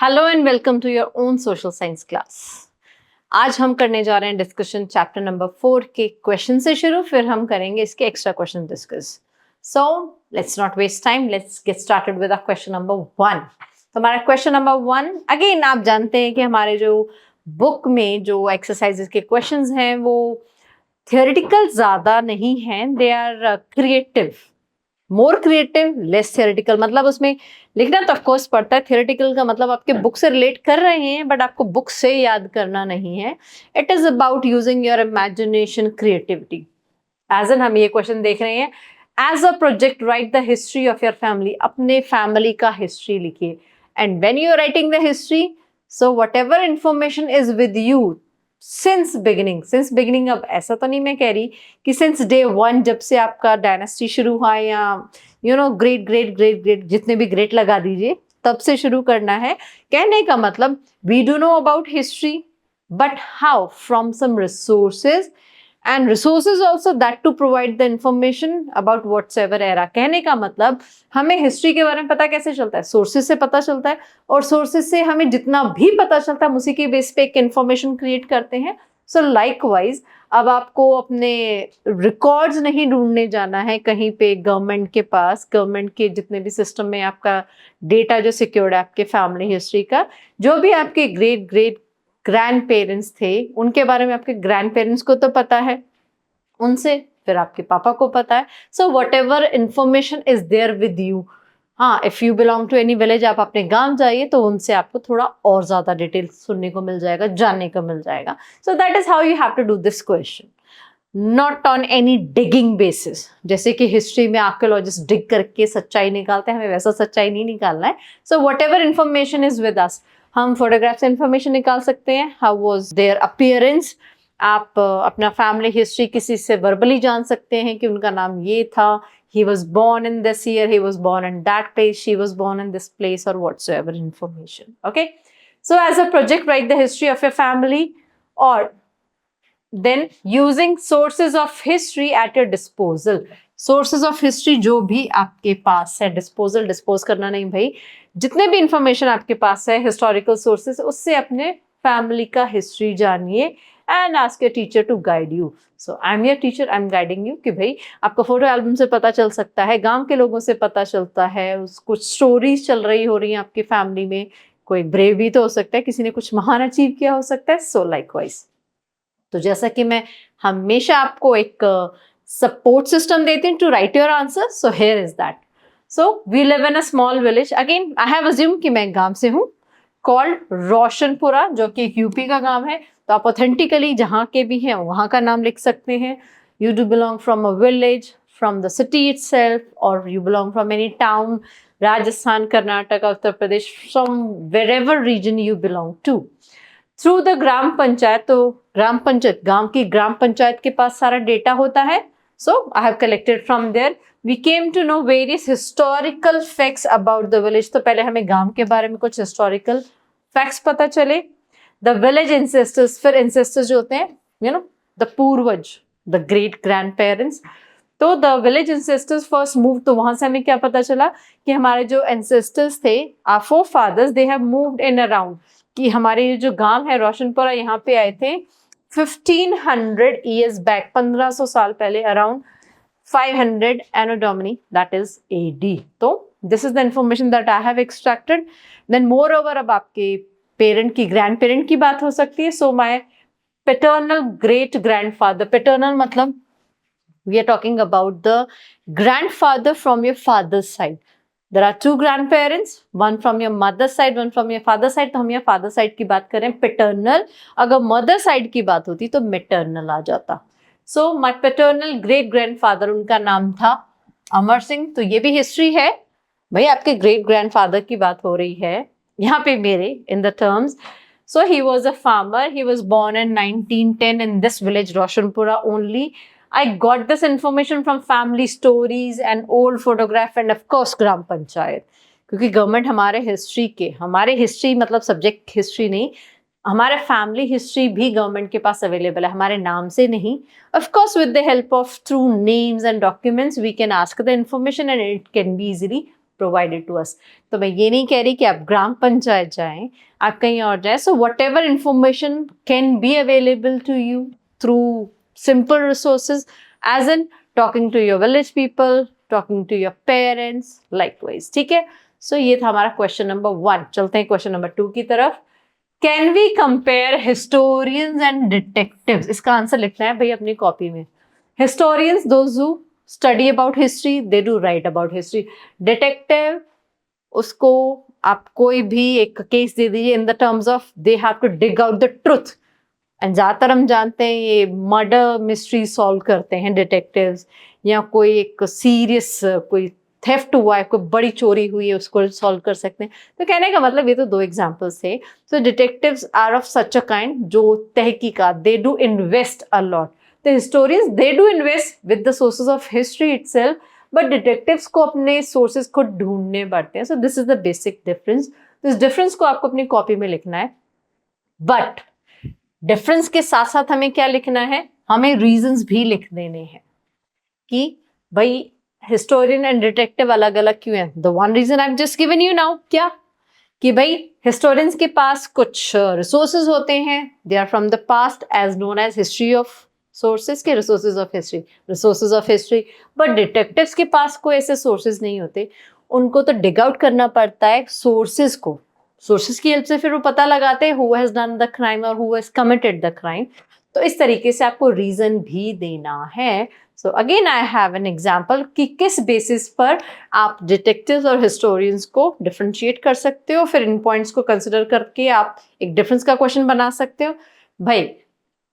Hello and welcome to your own social science class. आज हम करने जा रहे हैं डिस्कशन चैप्टर नंबर 4 के क्वेश्चन से शुरू, फिर हम करेंगे इसके एक्स्ट्रा क्वेश्चन डिस्कस। So let's not waste time, let's get started with question number 1। तो हमारा क्वेश्चन नंबर 1, अगेन आप जानते हैं कि हमारे जो बुक में जो एक्सरसाइजेस के क्वेश्चंस हैं वो थियोरेटिकल ज्यादा नहीं हैं, they are creative, more creative less theoretical. मतलब उसमें लिखना तो ऑफकोर्स पड़ता है, थियोरेटिकल का मतलब आपके बुक से रिलेट कर रहे हैं बट आपको बुक से याद करना नहीं है। It is about using your imagination, creativity. As an हम ये क्वेश्चन देख रहे हैं, as a project write the history of your family. अपने फैमिली का हिस्ट्री लिखिए। And when you are writing the history, so whatever information is with you since beginning. अब ऐसा तो नहीं मैं कह रही कि सिंस डे 1, जब से आपका डायनेस्टी शुरू हुआ, या ग्रेट ग्रेट ग्रेट ग्रेट जितने भी ग्रेट लगा दीजिए, तब से शुरू करना है। कहने का मतलब we do know about history, but how, from some resources, and resources also that to provide the information about whatsoever era। कहने का मतलब हमें हिस्ट्री के बारे में पता कैसे चलता है? सोर्सेज से पता चलता है, और सोर्सेज से हमें जितना भी पता चलता है हम उसी के बेस पे एक इंफॉर्मेशन क्रिएट करते हैं। सो लाइकवाइज अब आपको अपने रिकॉर्ड्स नहीं ढूंढने जाना है कहीं पे गवर्नमेंट के पास। गवर्नमेंट के जितने भी सिस्टम में आपका डेटा जो सिक्योर्ड है आपके फैमिली हिस्ट्री का, जो भी आपके ग्रेट ग्रेट ग्रैंड पेरेंट्स थे उनके बारे में आपके ग्रैंड पेरेंट्स को तो पता है, उनसे फिर आपके पापा को पता है। So whatever information is there with you. हाँ, if you belong to any village, आप अपने गांव जाइए तो उनसे आपको थोड़ा और ज्यादा डिटेल सुनने को मिल जाएगा, जानने को मिल जाएगा। So that is how you have to do this question, not on any digging basis. जैसे कि हिस्ट्री में आर्कियोलॉजिस्ट डिग करके सच्चाई निकालते हैं, हमें वैसा सच्चाई नहीं निकालना है। So whatever information is with अस, हम फोटोग्राफ से इंफॉर्मेशन निकाल सकते हैं, हाउ वॉज देयर अपीयरेंस। आप अपना फैमिली हिस्ट्री किसी से वर्बली जान सकते हैं कि उनका नाम ये था, he was born in this year, he was born in that place, she was born in this place, or whatsoever information. Okay, so as a project write the history of your family, or then using sources of history at your disposal। sources of history जो भी आपके पास है, dispose करना नहीं भाई, जितने भी information आपके पास है हिस्टोरिकल सोर्सेज, उससे अपने फैमिली का हिस्ट्री जानिए and ask your teacher to guide you. So I am your teacher, I am guiding you. कि भाई आपको फोटो एल्बम से पता चल सकता है, गांव के लोगों से पता चलता है, कुछ स्टोरीज चल रही हो रही हैं आपकी फैमिली में, कोई ब्रेव भी तो हो सकता है, किसी ने कुछ महान अचीव किया हो सकता है। सो लाइकवाइज, तो जैसा कि मैं हमेशा आपको एक सपोर्ट सिस्टम देती हूँ to write your answer, so here is that. So we live in a small village, again I have assume कि मैं गांव से हूँ, कॉल्ड रोशनपुरा, जो कि एक यूपी का गांव है। तो आप ऑथेंटिकली जहाँ के भी हैं वहाँ का नाम लिख सकते हैं। You do belong from a village, from the city itself, और you belong from any town, Rajasthan, Karnataka, Uttar Pradesh, from wherever region you belong to. Through the gram panchayat, तो ग्राम पंचायत, गांव की ग्राम पंचायत के पास सारा डेटा होता है। So I have collected from there, we came to know various historical facts about the village. तो पहले हमें गांव के बारे में कुछ हिस्टोरिकल फैक्ट्स पता चले। द विलेज इंसेस्टर्स, फिर इंसेस्टर्स जो होते हैं द पूर्वज, द ग्रेट ग्रैंड पेरेंट्स। तो the village ancestors first move, तो वहां से हमें क्या पता चला कि हमारे जो एंसेस्टर्स थे, our forefathers, they have moved in around, कि हमारे जो गांव है रोशनपुरा, यहाँ पे आए थे 1500 ईयर्स बैक, 1500 साल पहले, around 500 anno domini, that is AD। तो this is the information that I have extracted. Then moreover, अब आपके पेरेंट की, ग्रैंड पेरेंट की बात हो सकती है। So my paternal great grandfather, paternal मतलब we are talking about the grandfather from your father's side। There are two grandparents, one from your mother's side, one from your father's side। तो हम यहाँ father side की बात करें, paternal। अगर mother side की बात होती तो maternal आ जाता। So my paternal great grandfather, उनका नाम था अमर सिंह। तो ये भी हिस्ट्री है भाई, आपके ग्रेट ग्रैंडफादर की बात हो रही है यहाँ पे मेरे in the terms। So he was a farmer, he was born in 1910 in this village Roshanpura only। I got this information from family stories and old photograph and of course ग्राम पंचायत, क्योंकि government हमारे history मतलब subject history नहीं, हमारे family history भी government के पास available है, हमारे नाम से नहीं। Of course with the help of through names and documents we can ask the information and it can be easily provided to us. तो मैं ये नहीं कह रही कि आप ग्राम पंचायत जाएं, आप कहीं और जाएं. So whatever information can be available to you through simple resources, as in talking to your village people, talking to your parents, likewise. ठीक है. So ये था हमारा क्वेश्चन नंबर 1. चलते हैं क्वेश्चन नंबर 2 की तरफ. Can we compare historians and detectives? इसका आंसर लिखना है भाई अपनी कॉपी में. Historians, those who study about history, they do write about history. Detective, उसको आप कोई भी एक केस दे दीजिए in the terms of they have to dig out the truth. And ज्यादातर हम जानते हैं ये मर्डर मिस्ट्री सॉल्व करते हैं डिटेक्टिव्स, या कोई एक सीरियस कोई थेफ्ट हुआ है, कोई बड़ी चोरी हुई है, उसको सॉल्व कर सकते हैं. तो कहने का मतलब ये तो 2 एग्जांपल्स थे. So detectives are of such a kind जो तहकीकात, they do invest a lot. तो historians they do invest with the sources of history itself, but detectives को अपने सोर्सेज को ढूंढने पड़ते हैं. So this is the basic difference. तो इस डिफरेंस को आपको अपनी कॉपी में लिखना है. बट डिफरेंस के साथ साथ हमें क्या लिखना है, हमें रीजंस भी लिख देने हैं कि भाई हिस्टोरियन एंड डिटेक्टिव अलग अलग क्यों है. The one reason I have just given you now, क्या कि भाई हिस्टोरियंस के पास कुछ रिसोर्सेज होते हैं, they are from the past as known as history of sources के resources of history. But detectives के पास कोई ऐसे सोर्सेज नहीं होते, उनको तो डिग आउट करना पड़ता है सोर्सेज को. सोर्सेज की हेल्प से फिर वो पता लगाते हैं who has done the crime और who has committed the crime. तो इस तरीके से आपको रीजन भी देना है. So again I have an example कि किस बेसिस पर आप डिटेक्टिव्स और हिस्टोरियंस को डिफरेंशिएट कर सकते हो. फिर इन पॉइंट्स को कंसिडर करके आप एक डिफरेंस का क्वेश्चन बना सकते हो. भाई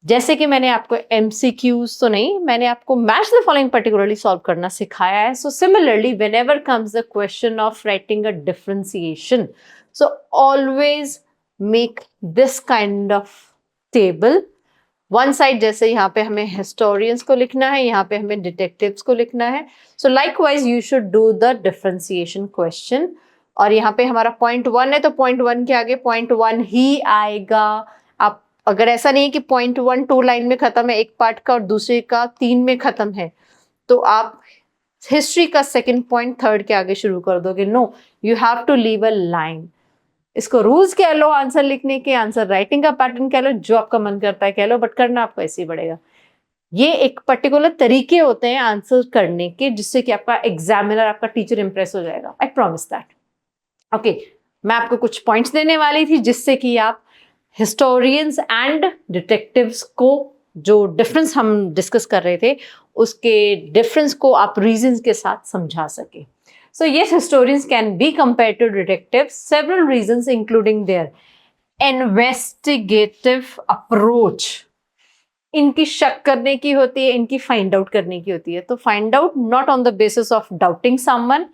जैसे कि मैंने आपको MCQs तो नहीं, मैंने आपको match the following particularly solve करना सिखाया है. So similarly whenever comes the question of writing a differentiation, so always make this kind of table. One side जैसे यहाँ पे हमें हिस्टोरियंस को लिखना है, यहाँ पे हमें डिटेक्टिव्स को लिखना है. सो likewise you should do the differentiation question. और यहाँ पे हमारा पॉइंट 1 है तो पॉइंट 1 के आगे पॉइंट 1 ही आएगा. आप अगर ऐसा नहीं है कि पॉइंट 1 2 लाइन में खत्म है एक पार्ट का और दूसरे का 3 में खत्म है, तो आप हिस्ट्री का सेकेंड पॉइंट थर्ड के आगे शुरू कर दोगे. No, you have to leave a line. इसको रूल्स कह लो, आंसर लिखने के, आंसर राइटिंग का पैटर्न कह लो, जो आपका मन करता है कह लो, बट करना आपको ऐसे ही पड़ेगा. ये एक पर्टिकुलर तरीके होते हैं आंसर करने के, जिससे कि आपका एग्जामिनर, आपका टीचर इंप्रेस हो जाएगा. I promise that. ओके, मैं आपको कुछ पॉइंट्स देने वाली थी जिससे कि आप हिस्टोरियंस एंड डिटेक्टिव्स को जो डिफरेंस हम डिस्कस कर रहे थे उसके डिफरेंस को आप रीजंस के साथ समझा सके. So yes, historians can be compared to detectives. Several reasons, including their investigative approach. इनकी शक करने की होती है, इनकी फाइंड आउट करने की होती है. तो find out not on the basis of doubting someone,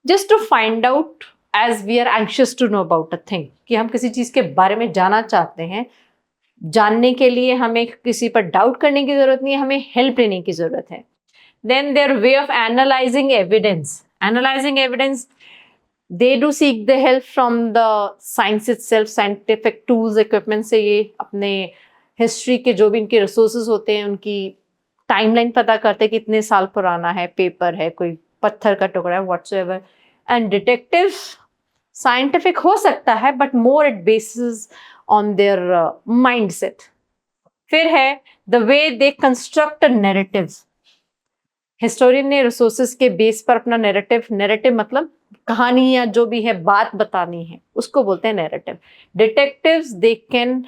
just to find out as we are anxious to know about a thing, कि हम किसी चीज के बारे में जानना चाहते हैं. जानने के लिए हमें किसी पर डाउट करने की जरूरत नहीं है, हमें हेल्प लेने की जरूरत है. Then their way of analyzing evidence. Analyzing evidence, they do seek the help from the science itself, scientific tools, equipment से ये अपने हिस्ट्री के जो भी इनके रिसोर्सेज होते हैं उनकी टाइमलाइन पता करते हैं कि कितने साल पुराना है, पेपर है, कोई पत्थर का टुकड़ा है, व्हाटसोएवर. एंड डिटेक्टिव साइंटिफिक हो सकता है but more it basis on their mindset. फिर है the way they construct narratives. Historian ने रिसोर्सेज के बेस पर अपना नैरेटिव मतलब कहानी या जो भी है बात बतानी है, उसको बोलते हैं narrative. Detectives they can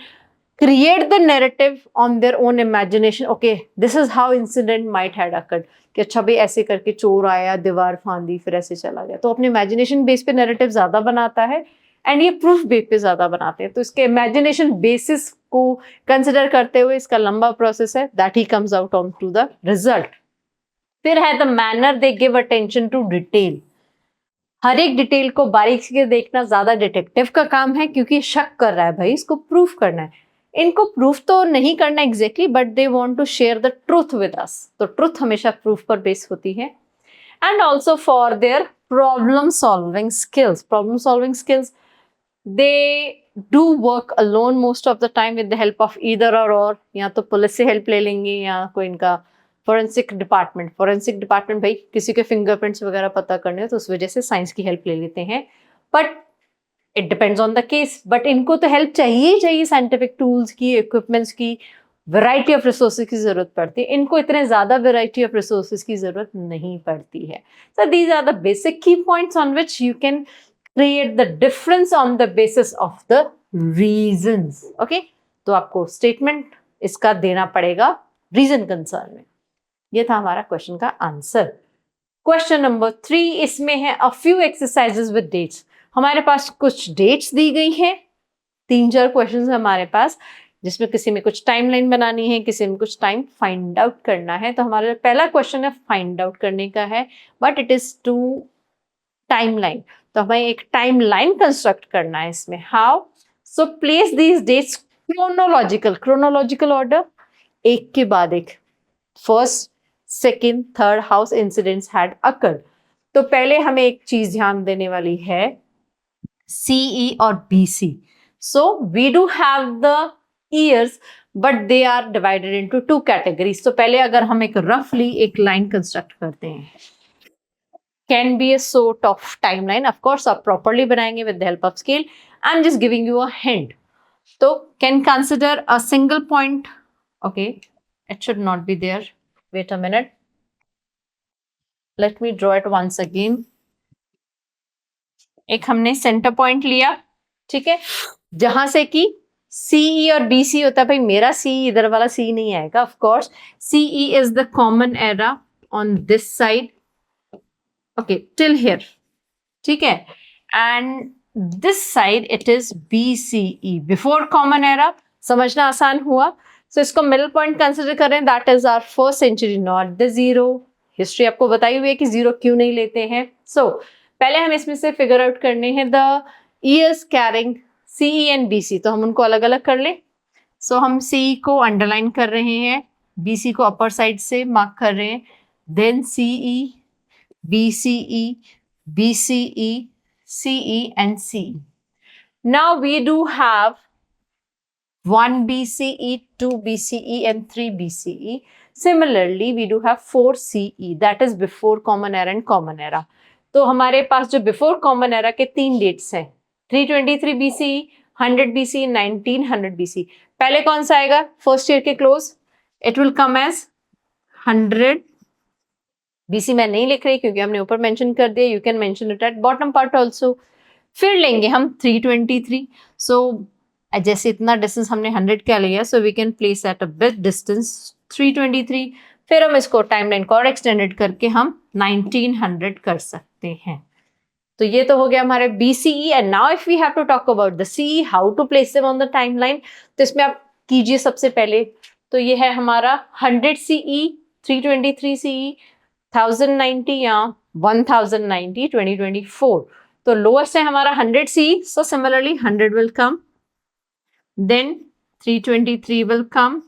create the narrative on their own imagination. Okay, this is how incident might had occurred, कि अच्छा भाई ऐसे करके चोर आया, दीवार फांदी, फिर ऐसे चला गया. तो अपने इमेजिनेशन बेस पे नैरेटिव ज्यादा बनाता है एंड ये प्रूफ बेस पे ज्यादा बनाते हैं. तो इसके इमेजिनेशन बेसिस को कंसिडर करते हुए इसका लंबा प्रोसेस है, that he comes out on to the result. फिर है the manner they give attention to detail. हर एक डिटेल को बारीकी से देखना ज्यादा डिटेक्टिव का काम है, क्योंकि शक कर रहा है भाई, इसको प्रूफ करना है. इनको प्रूफ तो नहीं करना exactly, but they want to share the truth with us. तो ट्रूथ हमेशा प्रूफ पर बेस होती है. And also for their problem solving skills, they do work alone most of the time with the help of either or, या तो police से help ले लेंगे या कोई इनका फोरेंसिक डिपार्टमेंट भाई किसी के फिंगरप्रिंट्स वगैरह पता करने हो तो उस वजह से साइंस की हेल्प ले लेते हैं, but it depends on the case. But इनको तो हेल्प चाहिए ही चाहिए, साइंटिफिक टूल्स की, इक्विपमेंट्स की, वैरायटी ऑफ रिसोर्सेज की जरूरत पड़ती है। इनको इतने ज्यादा वैरायटी ऑफ रिसोर्सेज की जरूरत नहीं पड़ती है। So these are the basic key points on which you can create the difference on the basis of the reasons. Okay, तो आपको स्टेटमेंट इसका देना पड़ेगा रीजन कंसर्न में। ये था हमारा क्वेश्चन का आंसर। क्वेश्चन नंबर 3, इसमें है a few exercises with dates. हमारे पास कुछ डेट्स दी गई हैं, 3-4 क्वेश्चन हमारे पास, जिसमें किसी में कुछ टाइमलाइन बनानी है, किसी में कुछ टाइम फाइंड आउट करना है। तो हमारा पहला क्वेश्चन है फाइंड आउट करने का है, but it is to timeline. तो हमें एक टाइमलाइन कंस्ट्रक्ट करना है इसमें। How? So place these dates chronological order, एक के बाद एक, first, second, third how's incidents had occurred. तो पहले हमें एक चीज ध्यान देने वाली है, CE और BC. So we do have the years, but they are divided into 2 categories. तो पहले अगर हम एक roughly एक line construct करते हैं, can be a sort of timeline. Of course आप properly बनाएंगे with the help of scale. I'm just giving you a hint. तो can consider a single point. Okay, it should not be there. Wait a minute. Let me draw it once again. एक हमने centre point लिया, ठीक है, जहां से कि CE और BC होता है। भाई मेरा CE इधर वाला C नहीं आएगा, of course CE is the common era on this side, okay, till here, ठीक है, and this side it is BCE before common era. समझना आसान हुआ। सो इसको मिडिल पॉइंट कंसिडर करें, that is our first century, not the zero. History आपको बताई हुई है कि जीरो क्यों नहीं लेते हैं। सो पहले हम इसमें से फिगर आउट करने हैं the years carrying CE and BC, तो हम उनको अलग अलग कर लें। सो हम CE को अंडरलाइन कर रहे हैं, BC को अपर साइड से मार्क कर रहे हैं, then CE, BCE, BCE, CE and CE. Now we do have 1 BCE, 2 BCE and 3 BCE. Similarly, we do have 4 CE, that is before common era and common era. तो हमारे पास जो before common era के 3 dates हैं, 323 BCE, 100 BCE, 1900 BCE। पहले कौन सा आएगा? First year के close, it will come as 100 BC। मैं नहीं लिख रही क्योंकि हमने ऊपर मेंशन कर दिया, you can mention it at bottom part also. फिर लेंगे हम 323, सो जैसे इतना डिस्टेंस हमने 100 का लिया, so we can place at a bit distance 323। फिर हम इसको टाइमलाइन को और एक्सटेंडेड करके हम 1900 कर सकते हैं। तो ये तो हो गया हमारे BCE। And now if we have to talk about the CE, how to place them on the timeline, तो इसमें आप कीजिए सबसे पहले, तो ये है हमारा 100 CE, 323 CE, 1090 या 1090 2024। तो लोएस्ट है हमारा 100 CE, so similarly 100 will come, then 323 will come,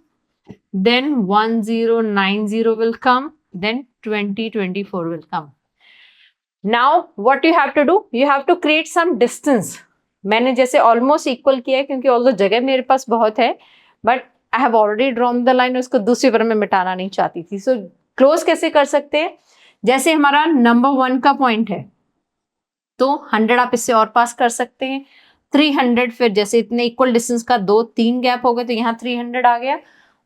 then 1090 will come, then 2024 will come. Now what you have to do, you have to create some distance. मैंने जैसे ऑलमोस्ट इक्वल किया है क्योंकि although जगह मेरे पास बहुत है, but I have already drawn the line, उसको दूसरी बार में मिटाना नहीं चाहती थी। सो क्लोज कैसे कर सकते हैं? जैसे हमारा नंबर 1 का पॉइंट है, तो 100 आप इससे और पास कर सकते हैं, 300, फिर जैसे इतने इक्वल डिस्टेंस का 2-3 गैप हो गए तो यहाँ 300 आ गया,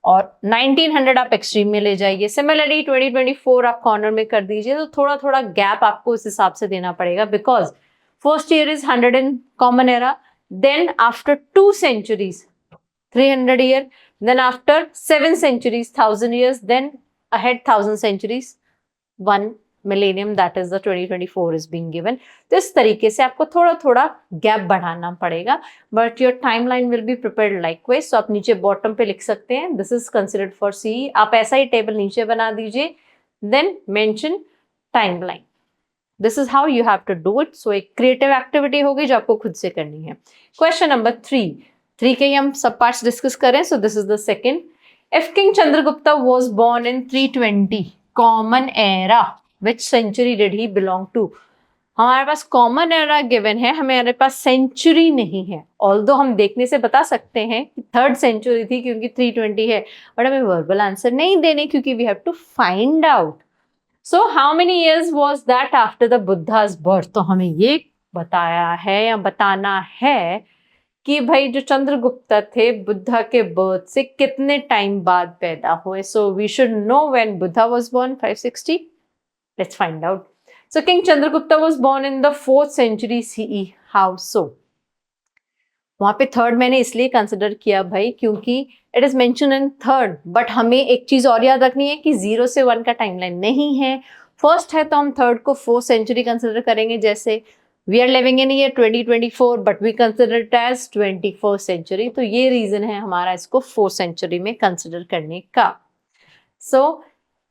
और 1900 आप एक्सट्रीम में ले जाइए। सिमिलरली 2024 आप कॉर्नर में कर दीजिए। तो थोड़ा थोड़ा गैप आपको इस हिसाब से देना पड़ेगा, because first year is 100 in common era, then after 2 centuries 300 year, then after 7 centuries 1000 years, then ahead 1000 centuries 1 millennium, that is the 2024 is being given. तो इस तरीके से आपको थोड़ा थोड़ा गैप बढ़ाना पड़ेगा, but your timeline will be prepared likewise. So आप नीचे बॉटम पे लिख सकते हैं, this is considered for CE। आप ऐसा ही टेबल नीचे बना दीजिए, then mention timeline. This is how you have to do it. So एक क्रिएटिव एक्टिविटी होगी जो आपको खुद से करनी है। क्वेश्चन नंबर 3 के ही हम सब पार्ट्स डिस्कस करें। सो this is the second. If king Chandragupta was born in 320 common era, which century did he belong to? हमारे पास कॉमन एरा गिवन है, हमारे पास सेंचुरी नहीं है। ऑल्दो हम देखने से बता सकते हैं कि 3rd सेंचुरी थी क्योंकि 320 है, बट हमें वर्बल आंसर नहीं देने क्योंकि we have to find out. So how many years was that after the Buddha's birth? तो हमें ये बताया है या बताना है कि भाई जो चंद्रगुप्त थे बुद्धा के बर्थ से कितने टाइम बाद पैदा हुए। So we should know when Buddha was born, 560। Let's find out. So king Chandragupta was born in the 4th century CE। How so? वहां पे 3rd मैंने इसलिए कंसिडर किया भाई क्योंकि it is mention in 3rd, बट हमें एक चीज और याद रखनी है कि 0 से 1 का टाइमलाइन नहीं है। फर्स्ट है तो हम 3rd को 4th सेंचुरी कंसिडर करेंगे। जैसे we are living in year 2024 but we consider it as 21st century, तो ये रीजन है हमारा इसको 4th सेंचुरी में कंसिडर करने का। सो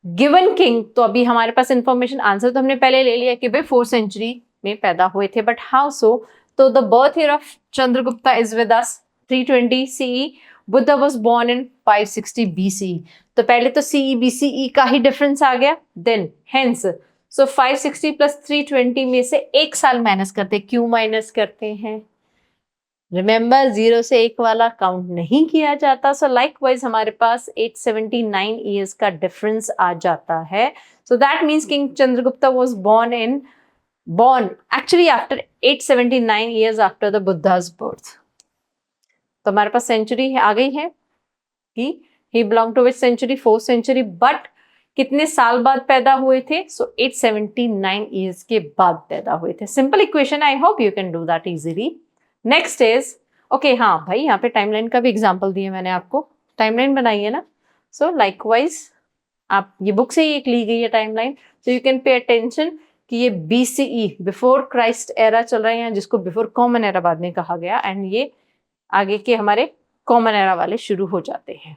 गिवन किंग, तो अभी हमारे पास इंफॉर्मेशन, आंसर तो हमने पहले ले लिया कि भाई 4th सेंचुरी में पैदा हुए थे, बट हाउ सो? तो the birth year of Chandragupta is with us 320 CE, Buddha was born in 560 BCE। तो पहले तो CE BCE का ही डिफरेंस आ गया, देन हेंस सो 560 प्लस 320 में से 1 साल माइनस करते हैं। क्यों माइनस करते हैं? रिमेंबर 0 से 1 वाला काउंट नहीं किया जाता। सो लाइकवाइज हमारे पास 879 ईयर्स का डिफरेंस आ जाता है। So that means king Chandragupta was born actually after 879 years after the Buddha's birth। तो हमारे पास सेंचुरी आ गई है कि he belonged to which century? 4th century, but कितने साल बाद पैदा हुए थे? सो 879 ईयर्स के बाद पैदा हुए थे। Simple equation, I hope you can do that easily. Next is okay, हाँ भाई यहाँ पे टाइमलाइन का भी एग्जाम्पल दिया मैंने आपको, टाइमलाइन बनाई है ना। सो लाइकवाइज आप ये बुक से ही एक ली गई है timeline, so you can pay attention कि ये BCE बिफोर क्राइस्ट एरा चल रहा है, जिसको बिफोर कॉमन एरा बाद में कहा गया, एंड ये आगे के हमारे कॉमन एरा वाले शुरू हो जाते हैं।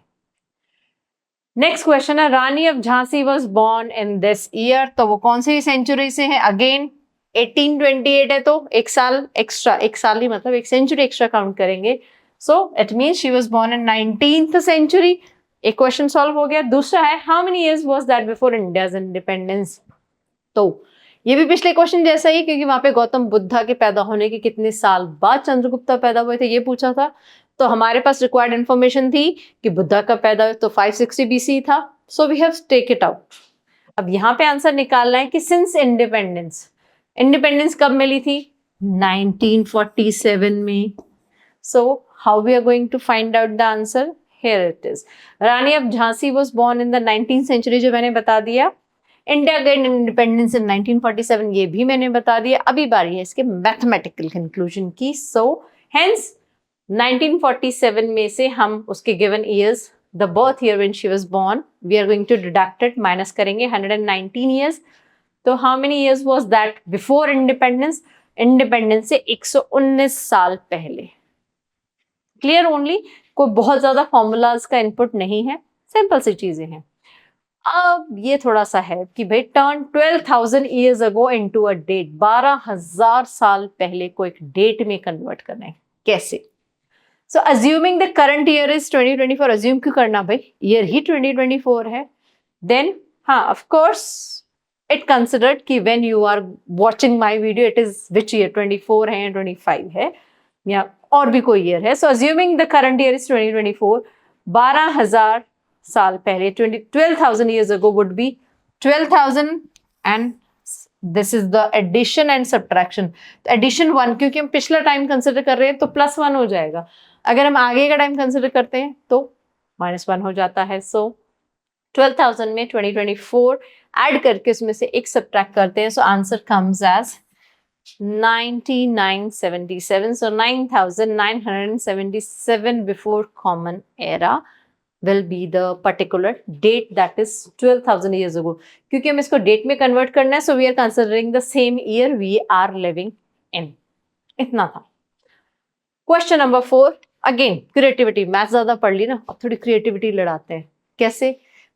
नेक्स्ट क्वेश्चन है, Rani of Jhansi was born in this year. तो वो कौन सी सेंचुरी से है? अगेन 1828 है तो 1 साल एक्स्ट्रा, 1 साल ही मतलब 1 सेंचुरी एक्स्ट्रा काउंट करेंगे। So it means she was born in 19th century. एक क्वेश्चन सॉल्व हो गया। दूसरा है, how many years was that before India's independence? तो ये भी पिछले क्वेश्चन जैसा ही, क्योंकि वहां पे गौतम बुद्धा के पैदा होने के कितने साल बाद चंद्रगुप्ता पैदा हुए थे ये पूछा था। तो हमारे पास रिक्वायर्ड इन्फॉर्मेशन थी कि बुद्धा का पैदा तो 560 BC था। So we have take it out. अब यहाँ पे आंसर निकालना है कि सिंस इंडिपेंडेंस, इंडिपेंडेंस कब मिली थी? 1947 में। So how we are going to find out the answer? Here it is. Rani of Jhansi was born in the 19th century, जो मैंने बता दिया। इंडिया गेन इंडिपेंडेंस इन 1947, ये भी मैंने बता दिया। अभी बारी है इसके मैथमेटिकल कंक्लूजन की। सो हेंस 1947 में से हम उसके given years, the birth year when she was born, we are going to deduct it, minus करेंगे 119 ईयर्स। तो how many years was that before independence? Independence से 119 साल पहले। क्लियर ओनली, कोई बहुत ज्यादा फॉर्मूलाज का इनपुट नहीं है, सिंपल सी चीजें हैं। अब ये थोड़ा सा है कि भाई turn 12,000 years ago into a date, 12,000 साल पहले को एक डेट में कन्वर्ट करना है, कैसे? So assuming the current year is 2024, assume क्यों करना भाई, ईयर ही 2024 है। देन हाँ ऑफ कोर्स इट कंसिडर्ड कि when you are watching my video it is which year, 24 है या 25 है या और भी कोई ईयर है। So assuming the current year is 2024, 12,000 साल पहले 12,000 years ago would be 12,000 and this is the addition and subtraction। तो addition 1, क्योंकि हम पिछला टाइम कंसिडर कर रहे हैं तो +1 हो जाएगा। अगर हम आगे का टाइम कंसिडर करते हैं तो -1 हो जाता है। सो 12,000 में 2024 ऐड करके उसमें से एक सब्ट्रैक्ट करते हैं। So answer comes as 9977। So 9,977 before common era will be the particular date that is 12,000 years ago। क्योंकि हम इसको डेट में कन्वर्ट करना है, so we are considering the same year we are living in। इतना था। Question number 4, again creativity. Maths ज्यादा पढ़ ली ना, अब थोड़ी क्रिएटिविटी लड़ाते हैं। कैसे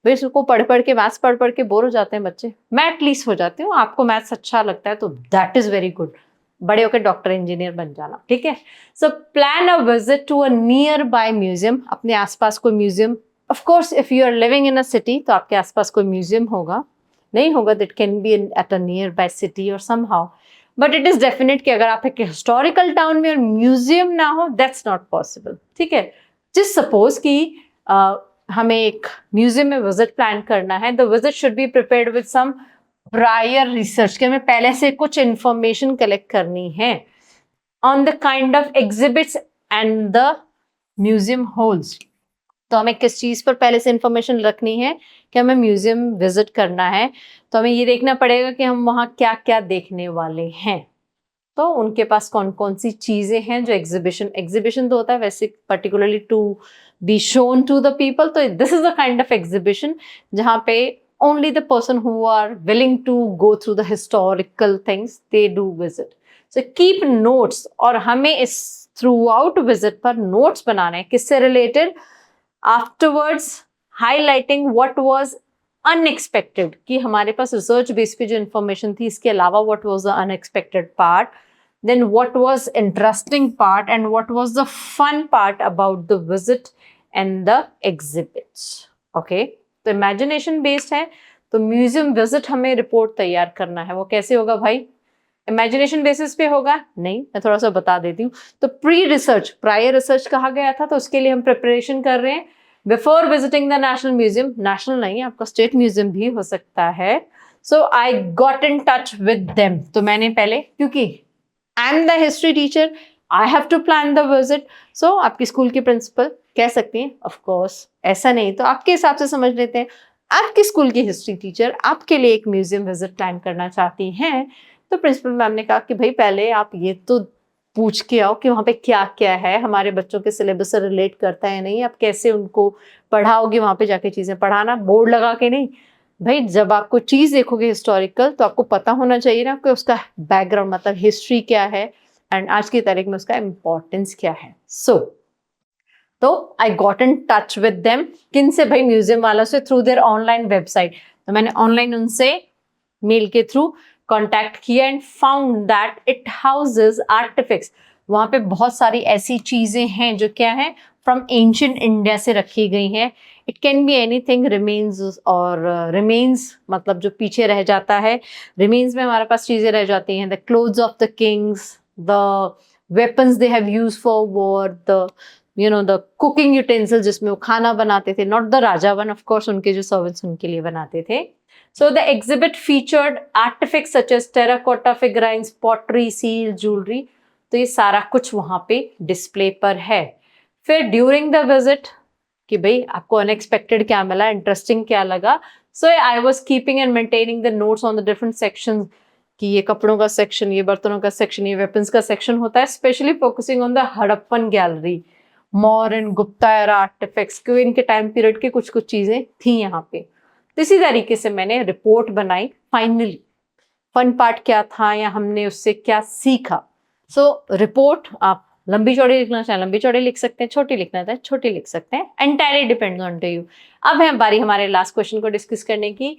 भाई? इसको पढ़ के मैथ्स पढ़ के बोर हो जाते हैं बच्चे, मैं एटलीस्ट हो जाती हूँ। आपको मैथ्स अच्छा लगता है तो दैट इज वेरी गुड, बड़े होकर डॉक्टर इंजीनियर बन जाना, ठीक है। So plan a visit to a nearby museum, अपने आसपास कोई museum. Of course if you are living in a city तो आपके आसपास कोई म्यूजियम होगा, नहीं होगा that can be at a nearby city और somehow. But it is definite कि अगर आप एक हिस्टोरिकल टाउन में और म्यूजियम ना हो, दैट्स नॉट पॉसिबल, ठीक है। जस्ट सपोज कि हमें एक म्यूजियम में विजिट प्लान करना है, the visit should be prepared with some prior research, कि हमें पहले से कुछ इंफॉर्मेशन कलेक्ट करनी है on the kind of exhibits and the museum holds. तो हमें किस चीज पर पहले से इंफॉर्मेशन रखनी है कि हमें म्यूजियम विजिट करना है, तो हमें ये देखना पड़ेगा कि हम वहाँ क्या क्या देखने वाले हैं। तो उनके पास कौन कौन सी चीजें हैं जो एग्जीबिशन तो होता है वैसे particularly to be shown to the people. तो this is the kind of exhibition जहाँ पे only the person who are willing to go through the historical things they do visit. So keep notes, और हमें इस throughout visit पर notes बनाने हैं किससे related, afterwards highlighting what was unexpected, कि हमारे पास research base पे जो information थी इसके अलावा what was the unexpected part, then what was interesting part and what was the fun part about the visit and the exhibits. Okay, तो imagination based है, तो म्यूजियम विजिट हमें रिपोर्ट तैयार करना है। वो कैसे होगा भाई, इमेजिनेशन बेसिस पे होगा? नहीं, मैं थोड़ा सा बता देती हूँ। तो प्री रिसर्च, प्रायर रिसर्च कहा गया था, तो उसके लिए हम प्रिपरेशन कर रहे हैं before visiting the national museum. National नहीं, आपका स्टेट म्यूजियम भी हो सकता है। So I got in touch with them, तो मैंने पहले, क्योंकि I am the history teacher, I have to plan the visit. So आपकी स्कूल की प्रिंसिपल कह सकती हैं, ऑफ कोर्स ऐसा नहीं तो आपके हिसाब से समझ लेते हैं, आपकी स्कूल की हिस्ट्री टीचर आपके लिए एक म्यूजियम विजिट प्लान करना चाहती हैं। तो प्रिंसिपल मैम ने कहा कि भाई पहले आप ये तो पूछ के आओ कि वहाँ पे क्या क्या है, हमारे बच्चों के सिलेबस से रिलेट करता है नहीं, आप कैसे उनको पढ़ाओगे, वहाँ पे जाके चीजें पढ़ाना बोर्ड लगा के नहीं। भाई जब आपको चीज देखोगे हिस्टोरिकल, तो आपको पता होना चाहिए ना कि उसका बैकग्राउंड मतलब हिस्ट्री क्या है एंड आज की तारीख में उसका इम्पोर्टेंस क्या है। तो आई got in touch with them, किन से भाई, म्यूजियम वालों से, थ्रू देयर ऑनलाइन वेबसाइट। तो मैंने ऑनलाइन उनसे मेल के थ्रू कांटेक्ट किया and found that it houses artifacts. वहां पे बहुत सारी ऐसी चीजें हैं जो क्या है, फ्रॉम एंशिएंट इंडिया से रखी गई हैं। It can be anything remains, और रिमेन्स मतलब जो पीछे रह जाता है, रिमेन्स में हमारे पास चीजें रह जाती हैं, the clothes of the kings, the weapons they have used for war, the the cooking utensil जिसमें वो खाना बनाते थे, not the raja one, of course उनके जो सर्वेंट्स उनके लिए बनाते थे। So the exhibit featured artefacts such as terracotta figurines, pottery, seal, jewellery. तो ये सारा कुछ वहां पे डिस्प्ले पर है। फिर ड्यूरिंग द विजिट कि भाई आपको अनएक्सपेक्टेड क्या मिला, इंटरेस्टिंग क्या लगा। So I was keeping and maintaining the notes on the different section, कि ये कपड़ों का सेक्शन, ये बर्तनों का सेक्शन, ये वेपन्स का सेक्शन होता है, specially focusing on the Harappan gallery, Maurya and Gupta era artifacts, क्योंकि इनके टाइम पीरियड की कुछ कुछ चीजें थी यहाँ पे। तो इसी तरीके से मैंने रिपोर्ट बनाई। फाइनली फन पार्ट क्या था या हमने उससे क्या सीखा। सो रिपोर्ट आप लंबी चौड़ी लिखना चाहें लंबी चौड़ी लिख सकते हैं, छोटी लिखना चाहें छोटी लिख सकते हैं, entirely depends on to you. अब है बारी हमारे लास्ट क्वेश्चन को डिस्कस करने की।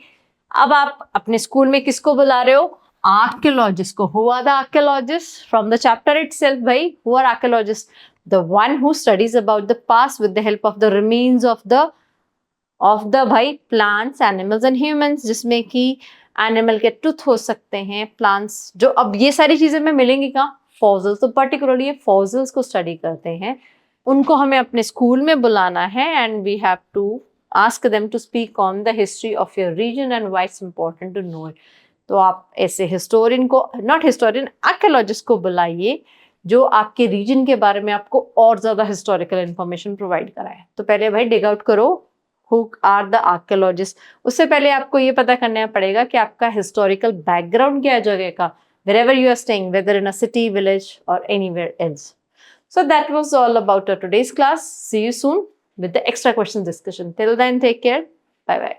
अब आप अपने स्कूल में किसको बुला रहे हो, आर्कियोलॉजिस्ट को। Who are the archaeologist from the chapter itself, भाई who are archaeologist, the one who studies about the past with the help of the remains of the भाई plants, animals and humans, जिसमें कि animal के tooth हो सकते हैं, plants, जो अब ये सारी चीजें में मिलेंगी कहाँ, फॉसिल्स। तो पर्टिकुलरली ये फॉसिल्स को स्टडी करते हैं, उनको हमें अपने स्कूल में बुलाना है and we have to ask them to speak on the history of your region and why it's important to know it. तो आप ऐसे हिस्टोरियन को, नॉट हिस्टोरियन, आर्कियोलॉजिस्ट को बुलाइए जो आपके रीजन के बारे में आपको और ज्यादा हिस्टोरिकल इंफॉर्मेशन प्रोवाइड कराए। तो पहले भाई डिग आउट करो हु आर द आर्कियोलॉजिस्ट। उससे पहले आपको ये पता करना पड़ेगा कि आपका हिस्टोरिकल बैकग्राउंड क्या है जगह का, wherever you are staying, whether in a city, village or anywhere else. So that was all about our today's class. See you soon with the extra question discussion. Till then, take care. Bye bye.